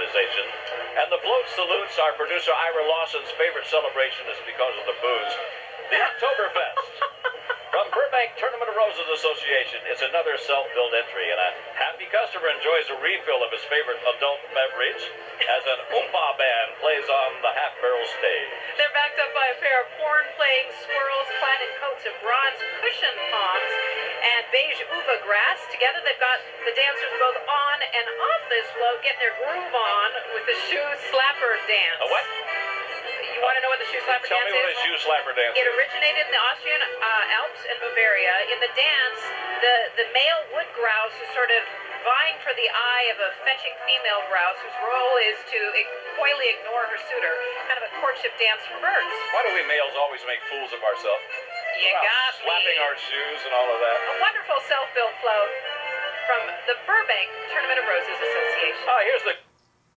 organization. And the float salutes our producer Ira Lawson's favorite celebration is because of the booze. The Oktoberfest. From Burbank Tournament of Roses Association, it's another self-billed entry, and a happy customer enjoys a refill of his favorite adult beverage as an Oompah band plays on the half-barrel stage. They're backed up by a pair of horn-playing squirrels clad in coats of bronze cushion palms and beige uva grass. Together they've got the dancers both on and off this float getting their groove on with the shoe slapper dance. A what? You want to know what the shoe slapper Tell dance me what a is? shoe slapper dance It is. originated in the Austrian Alps and Bavaria. In the dance, the male wood grouse is sort of vying for the eye of a fetching female grouse whose role is to coyly ignore her suitor. Kind of a courtship dance for birds. Why do we males always make fools of ourselves? You got slapping me. our shoes and all of that. A wonderful self-built float from the Burbank Tournament of Roses Association. Here's the